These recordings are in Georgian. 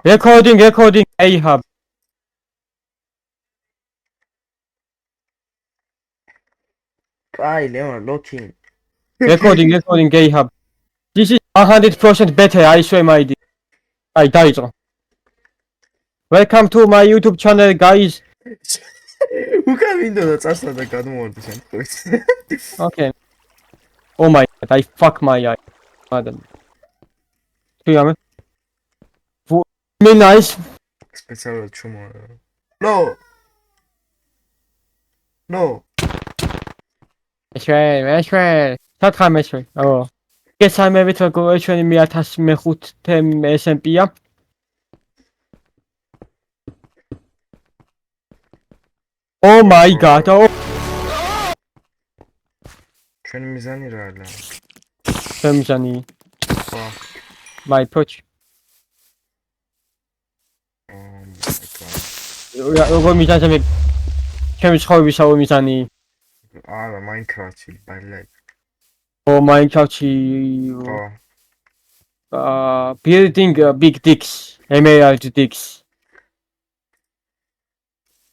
Recording, A-Hub. Leon, looking. Recording, A-Hub. This is 100% better, I swear my D. I died. Welcome to my YouTube channel, guys. უკან მინდოდა წასვლა და გადმოვარდი შემთხვევით. Okay. Oh my god, I fuck my eye. Madam. Tuyame. Me nice. სპეციალურად ჩუმოვარდა. No. მეშვე. სათხარ მეშვე. ო. გესალმებით როგორ ჩვენი მე 1005 SMP-ა. Oh my god. Oh. ჩვენი მიზანი რა არა? Femjani. ხო. My approach. როგორ მიზანზე მე ჩემი ცხოვრებისაო მიზანი. არა, Minecraft-ი, ბალაკ. Oh Minecraft-ი. ხო. Building big dicks. Emerald dicks.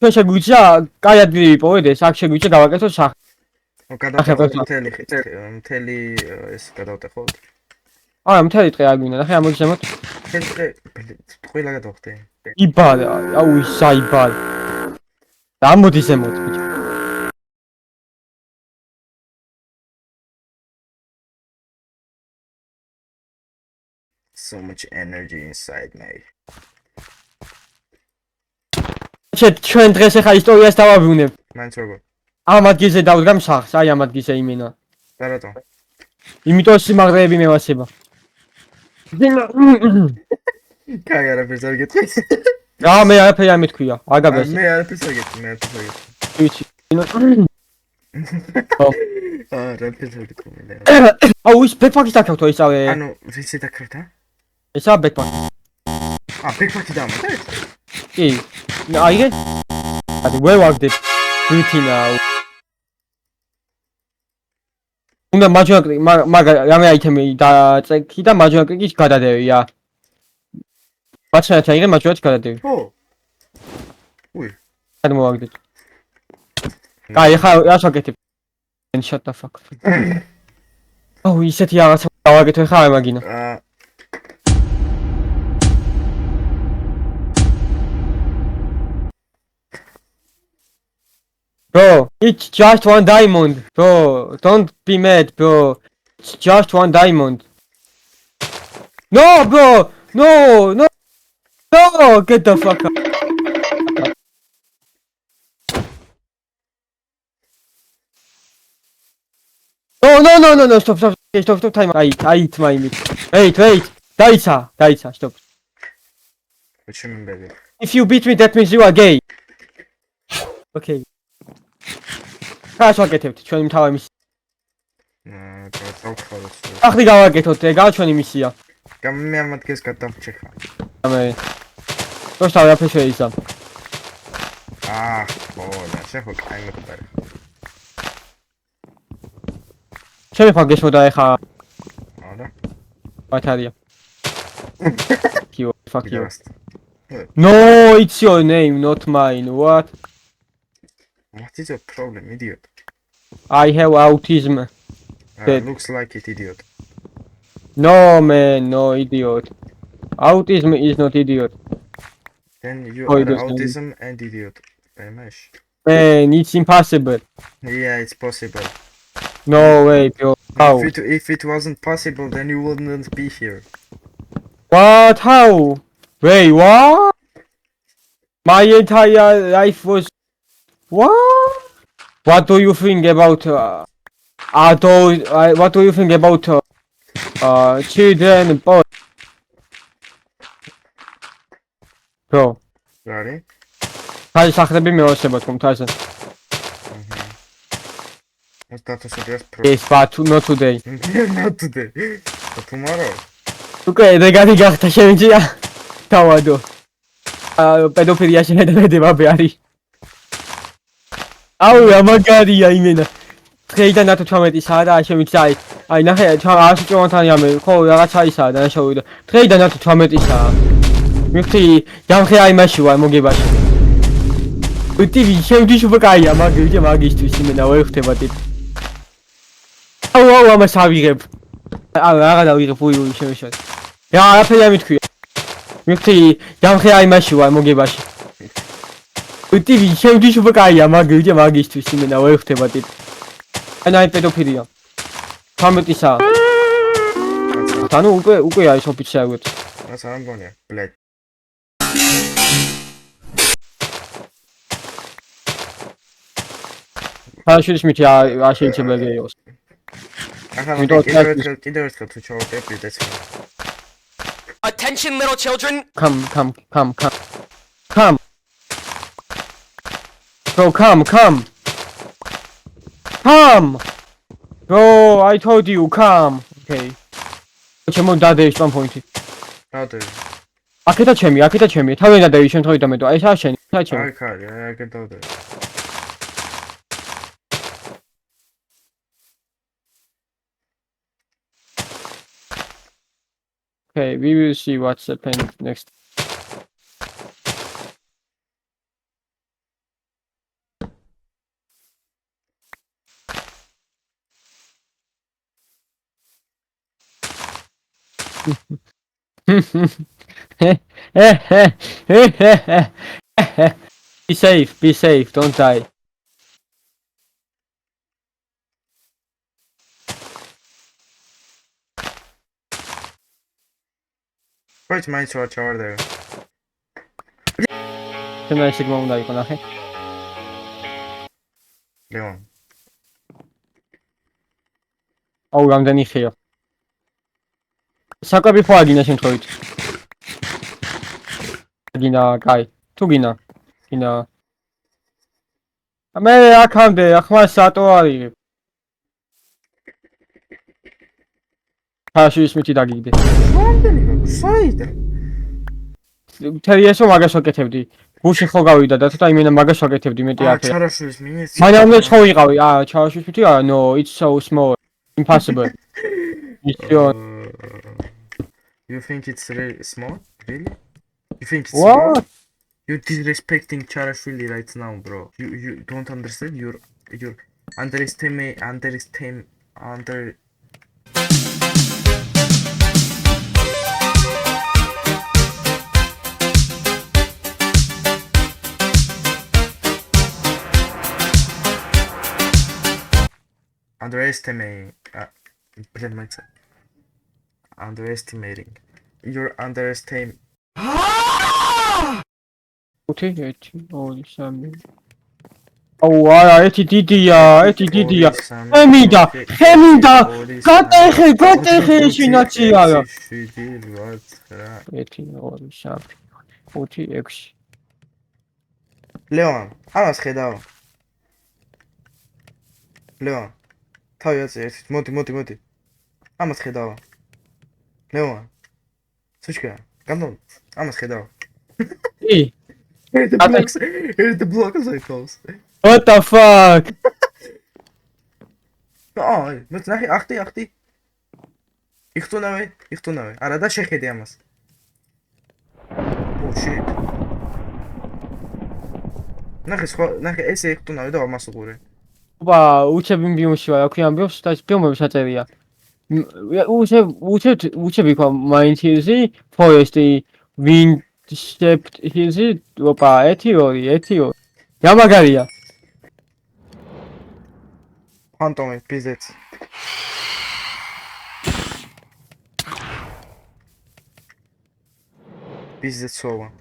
შეგვიძლია კაი ადგილი ვიპოვეთ, აქ შეგვიძლია გავაკეთოთ სახლი. გადავტეხოთ მთელი ეს გადავტეხოთ. არა, მთელი დღე არ გვინდა, ნახე ამოგზემოთ. მთელი დღე ყველა გადავხდე. იბადა, აუ საიბადა. და ამოდი ზემოთ, ბიჭო. So much energy inside me. ჩვენ დღეს ახლა ისტორიას დავაბრუნებ. მაინც როგორ? ამ ადგილზე დავდგამ სახლს, აი ამ ადგილზე იმენა. და რატომ? იმიტომ სიმაღლეები მევასება. კაი არაფერს არ გეტყვი. რა მე არაფერი არ მეთქვია, აგაბეს. მე არაფერს არ გეტყვი. ვიცი. არაფერს არ გეტყვი. აუ ის ბექპაკის დაქავთო ისავე. ანუ ვიცი დაქრთა? ესა ბექპაკი. ბექპაკი დამოწეთ? კი. აიგე? აი ვე ვაგდებ. ვიცი ნაუ. უნდა მაჯონაკრი, მაგ რამე აიტემი დაწეკი და მაჯონაკრიკის გადადევია. ბაცნათა იღე მაჯონაკრიც გადადევი. ხო. უი. არ მოვაგდეთ. კაი, ახლა რას ვაკეთებ? Shut the fuck. აუ ისეთი რაღაცა დავაკეთე ხა არ მაგინა. Bro, it's just one diamond. Bro, don't be mad, bro. It's just one diamond. No, bro. No. Get the fuck up. No. Stop. Time. Ait, my mate. Wait. Daitsa. Stop. What you mean, baby? If you beat me, that means you are gay. Okay. Kas ვაკეთებთ ჩვენი მთავარი მისია? დავხვალოთ. ახლა გავაკეთოთ, ეგაა ჩვენი მისია. მე ამ ადგილს გადავჭე ხა. ამე. როცა არაფერს შეიზამ. ხო, შეხო კაი მეკარე. ჩემი ხა გესმოდა ეხა. არა. ბათარია. Fuck you. No, it's your name, not mine. What? What is your problem, idiot? I have autism. Looks like it, idiot. No, man, no, idiot. Autism is not idiot. Then you are autism and idiot. Man, it's impossible. Yeah, it's possible. No way, bro. How? If it wasn't possible, then you wouldn't be here. What? How? Wait, what? My entire life was... What do you think about adult? What do you think about children? Boy, bro. Ready? How is that? Be me also, but come Tyson. Yes, but not today. Not today. But tomorrow. Okay, they got to change it. Tawado. Pedophilia შეიძლება არის. აუ ამაგარია იმენა. დღეიდან ნატო 18-საა და შემიძლია აი ნახე 100 ჭოვანთანი ამე ხო რაღაცა ისაა და შევიდა. დღეიდან ნატო 18-საა. მიხი ჯამხე აი მაში ვარ მოგებაში. ტივი შევდის უკაია მაგისტვის იმენა ვერ ხდება ტიპი. აუ ამას ავიღებ. აღარ დავიღებ უი შევშოთ. რა არაფერი არ მithქვია. მიხი ჯამხე აი მაში ვარ მოგებაში. ტივი შევდის უკაია მაგისტვის იმენა ვერ ხდება ტიპი. აი პედოფილია. 13-საა. ანუ უკვე არის ოფიციალურად. მას არ მგონია, ბლედ. ხალხის მითი არ შეიძლება ეგეოს. ახლა კიდევ ერთხელ თუ ჩავუტები დეცი. Attention, little children. Come. Bro, come. Bro, I told you, come. Okay. ჩემო დადე სპამ პოინტი. დავდე. აქეთა ჩემი. თავი დადე შემთხვევით და მე თუ აი ეს არ შენი, ეს ჩემი. აი ხარი, აი დავდე. Okay, we will see what's happening next. Be safe, don't die. Wait, main ჩავარდე. Შემდგომ სიგმა უნდა იყო ნახე. ლეონ. აუ რამდენი ხეა. საკვები ხო აგინა შემთხვევით. აგინა, კაი. თუ გინა. მე აქამდე, ახლა სატო არიღებ. ხაშის მითი დაგიგდე. რამდენი საიდან? მთელი ესო მაგას ვაკეთებდი. გუში ხო გავიდა და ცოტა იმენა მაგას ვაკეთებდი მეტი აფერი. ჩარაშვილის მინეს. მაგრამ მე ხო ვიყავი. ჩარაშვილის მითი no, it's so small. Impossible. You think it's really small? Really? You think it's What? small? You're disrespecting Charashvili right now, bro. You don't understand? You're underestimate. Underestimating. You're underestimating. Უთი 1 2 3 აუ არა ერთი დიდია ხემინდა გატეხე შინაცი არა 1 2 3 5 6 ლეონ, ამას ხედავ. ლეონ, თავი აწერ, მოდი. ამას ხედავ. ლეონ. სუჩკა, გამდო, ამას ხედავ. ი Here's the blocks I close. What the fuck? მე ნახე, ახტი. იხტუნავე. არა და შეხედე ამას. Oh shit. ნახე, ესე იხტუნავე და ამას უყურე. ოპა, უჩები ბიომში ვარ, აქვე ამბობს და ფილმები საწერია. უჩები ხო მაინც ჰილზი, ფორესტი, ვინდშეპტ ჰილზი, ოპა, 1 2. რა მაგარია? ფანტომი, პიზეც. Пиздецово.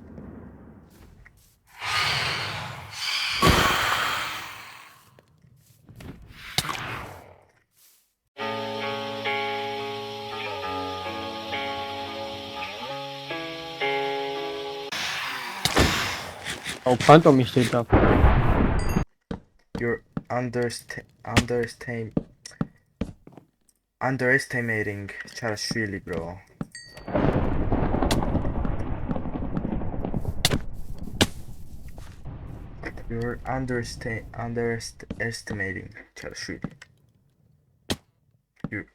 აუ ფანტომი შედა. You're underestimating Charashvili, bro. You're underestimating Charashvili. You're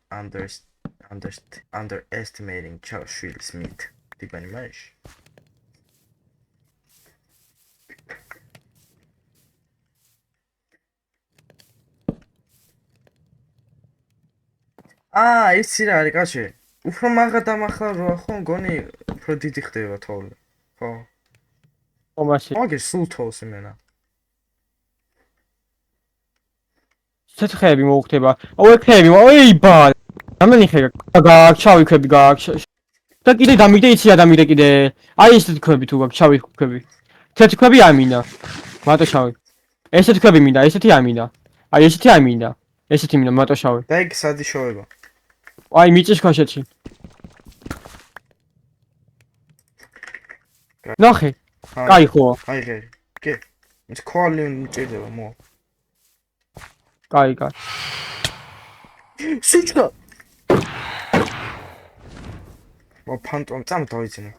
underestimating Charashvili Smith. Τι πανημάешь? იცი რა არის კაცი. უფრო მაგა დამახლა ხო მგონი უფრო დიდი ხდება თოვლი. ხო. ომაში. აგერ სულ თოვს იმენა. ცეცხლები მოუხდება. ოე ხები, ოი ბა. რამდენი ხე გაქვს? ჩავი ხები გაქვს. და კიდე დამიდე იცი ადამიდე კიდე. აი ესეთი ხები თუ გაქვს, ჩავი ხები. ცეცხლები ამინა. მარტო შავი. ესეთი ხები მინდა, ესეთი ამინა. აი ესეთი ამინა. ესეთი მინდა მარტო შავი. და იქ სადი შოვება. აი მიწის ქვაშეთში. ნახე. კაი ხო. აი ღერი. კი. ის კვალი მჭირდება მო. კაი. სუჩკა. ფანტომ წამ დავიძინე.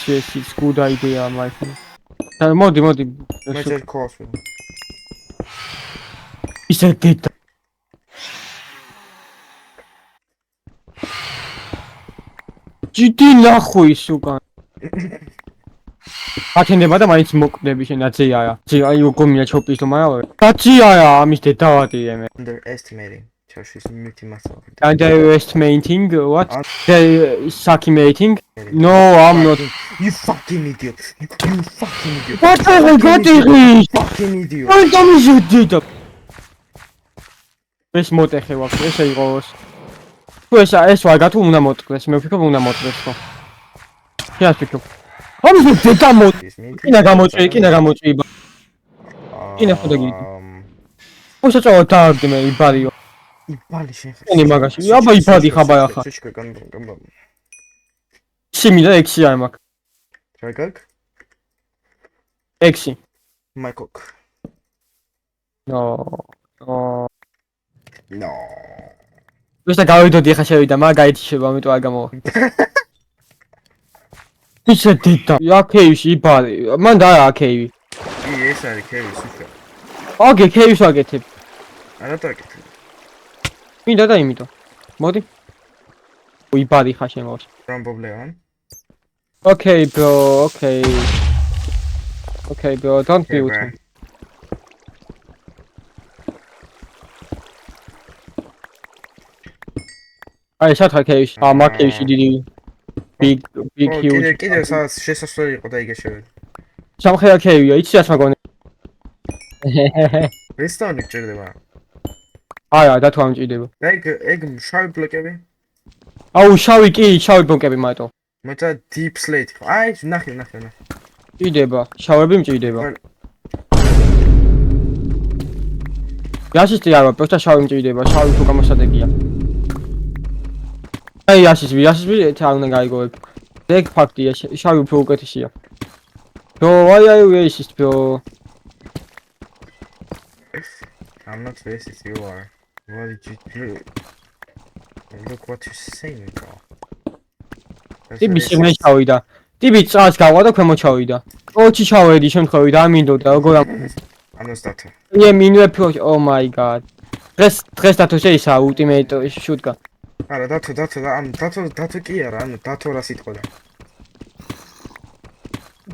It's good idea, my friend. მოდი. მე ჯერ კვალს ვიღებ. ისე დედა. ჯიდი ნახო ის უკან. აკენდება და მაინც მოკვდები შენ აძიაა. აი უგომია ჩოპის თუ მაგრამ. აძიაა ამის დედავატია მე. Underestimating. ჩაშვის მითი მასალა. Underestimating what? Suckimating? No, I'm not. You fucking idiot. You fucking idiot. What the hell got it? Fucking idiot. Why don't you do that? ეს მოტეხე ვაფშე, ესე იყოს. თუ ეს ვაგა თუ უნდა მოტყდეს, მე ვფიქრობ უნდა მოტყდეს ხო. შეას ვფიქრობ. ამის დედა კინა გამოწვი. კინა ხო დაგიდი. უშეწავა დააგდე მე იბალიო. იბალი შენ. ენი მაგაში. აბა იბადი ხაბა ახლა. სუჩკა გამბა. სიმილა 6 არ მაქვს. რა გაქვს? 6. მაიკოკ. No. ვესა გავიდოდი ხა შევიდა, მაგრამ გაიჩება, ამიტომ არ გამოვა. ისე დედა. აქეივში იბალი. მან და აქეივი. კი, ეს არის კევის სუჩკა. აგე ქეივს აგეთებ. არა დაკეთე. მინდა და იმიტომ. მოდი. იბალი ხა შემოვს. Rambobleo. Okay, bro. Okay, bro. Don't be with me. აი სათა ქეივში. მაქეივში დიდი. Big huge. კიდე სადაც შესასვლელი იყო და იგე შევედი. სამხედრო ქეივია, იცი რას მაგონე. რესტორანი გჭირდება. არა, და თუ არ მჭირდება. ეგ შავი ბლოკები? აუ, შავი ბლოკები მარტო. მეთა deep slate. აი, ნახე. მჭირდება, შავები მჭირდება. იასისტი არა, პროსტა შავი მჭირდება, შავი თუ გამოსადეგია. აი, იასისტი არ უნდა გაიგოვებ. ეგ ფაქტია, შავი უფრო უკეთესია. Bro, why are you racist, bro? I'm not racist, you are. What did you do? Look what you're saying, bro. ტიბი შემე ჩავიდა. ტიბი წას გავა და ქვემო ჩავიდა. ოჩი ჩავედი შემთხვევით, ამინდოდა როგორ I'm not starting. მინვე პრო. Oh my god. დღეს დათო შეისა ultimate shoot-გა. არა, დათო კი არა, ანუ დათო რა სიტყვა.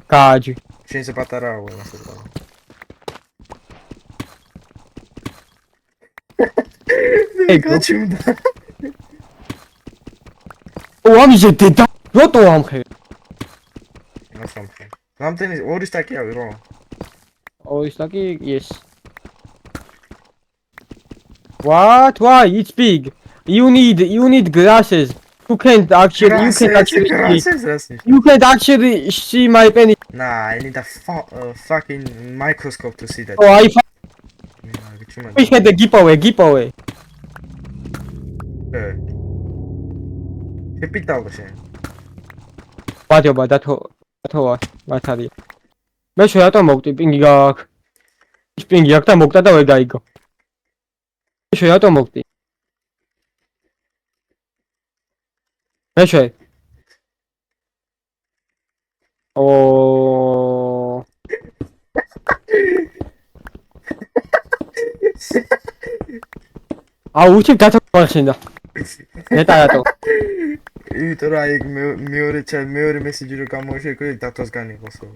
გააჯი. შენ ისე პატარაა ვენა სიტყვა. ეგ გაჩუმდა. ამიზე დედა. როტო ამხე. ნახამხე. რამდენი ორი სტაკიავი რო? ორი სტაკი, yes. What? Why? It's big. You need glasses. You can't actually see my penis. Nah, I need a fucking microscope to see that. Oh, we had the giveaway. შეპიტალო შენ. ბადიობა დათოა მართალია. მე შე რატომ მოვტი პინგი გაქვს. პინგი აქვს და მოვტა და ვერ გაიგო. შე რატომ მოვტი? მე შე. აუ უჩი გათხოვახენდა. ნეტარატო. იმიტომ რომ აი მეორე მესიჯი რო გამოიშეკო დათოს განიღოსო.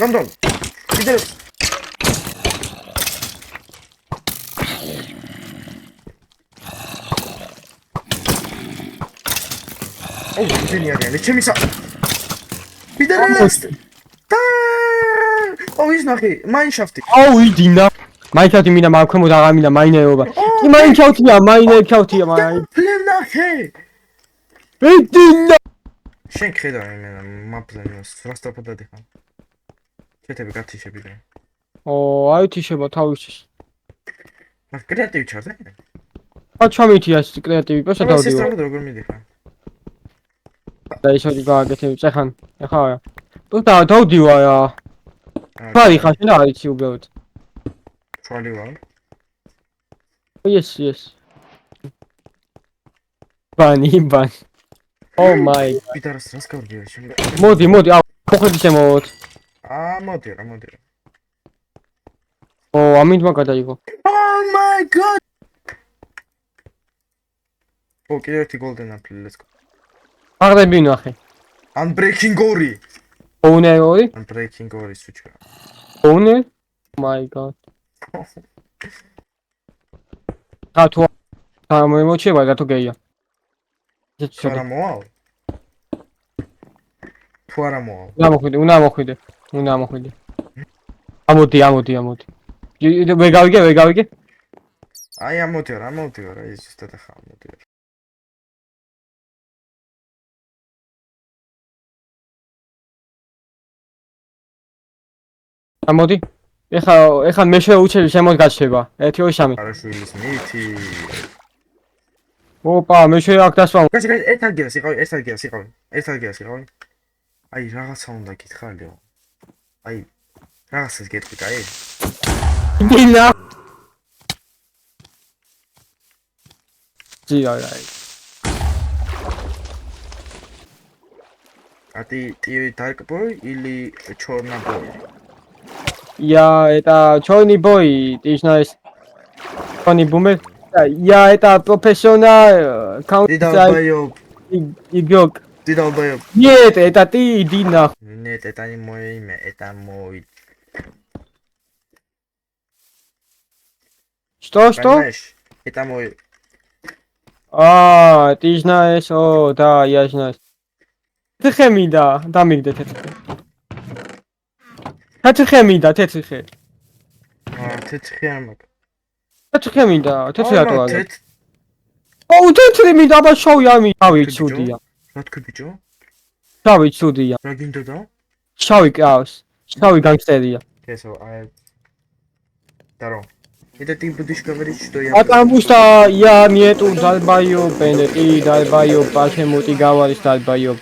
განდონ. კიდევ ო, ისინი არიან, ჩემი კიდევ ო, ის ნახე, მაინშაფტი. აუ იდინა მაინკრაფტი მინდა მაქვემოთ აღარ მინდა მაინეობა კი მაინკრაფტია მაინკრაფტია მაინ ფლემ ნახე. იდინა შენ ხედავ იმენა მაპლენს, რასტრაფად დადიხარ. ჩეთები გათიშები და. ო აი თიშება თავისი მას კრეატივი ჩარდა? ა ჩამითიას კრეატივი პოსა ეს დავდიო სწორად როგორ მიდიხარ? და ისოდი გააკეთებ წეხან ეხა თუ დავდივა რა ფარი ხარ შენ არ იცი უბრალოდ ჩვალი ვარ. yes ბანი ო მაი პიტარას რას გავდიო შენ? მოდი აუ მოხედი შემოვოთ მოდი რა, მოდი. ო ამინდ მაგადაიღო Oh my god! ო, კიდევ ერთი golden apple, let's go. აღდები ნახე Unbreaking 2. ონერი Unbreaking 2 სუჩკა. ონერი my god ხათო ამოიმოჩება რატო გეია თუ არა მოვალ? თუ არა მოვალ? უნდა მოხვიდე ამოდი ვერ გავიგე აი ამოდი რა, ის ზუსტად ახლა ამოდი. ამოდი ეხლა მე შეუჩები შემოდ გაჩება 1-2-3 არაშვილის მითი. ოპა მე აქ დასვა კაცი, ერთ ადგილას იყავი. აი რაღაცა უნდა გითხარიო. აი რაღაცას გეტყვი, კაი? დინა ძიაი А ты dark boy или черный boy? я это черный бой ты знаешь черный бумер я это профессионал Ты долбоёб. игрок Ты долбоёб. нет это ты иди нахуй Нет, это не мое имя, это мой. что Понимаешь? Это мой. а ты знаешь о да я знаю тетхე მინდა დამიგდე თეთრხე მინდა тетхе амак. თეთრხე მინდა თეთრი რატო არა Тет. ო თეთრი მინდა აბა შოვი ამი შავი ცუდია რა თქვი ბიჭო? შავი ცუდია რა გინდოდა? შავი კავს შავი განგსტერია Кесо, Таро. Это ты будешь говорить, что я... потому что я нету долбоёб ты долбоёб почему ты говоришь долбоёб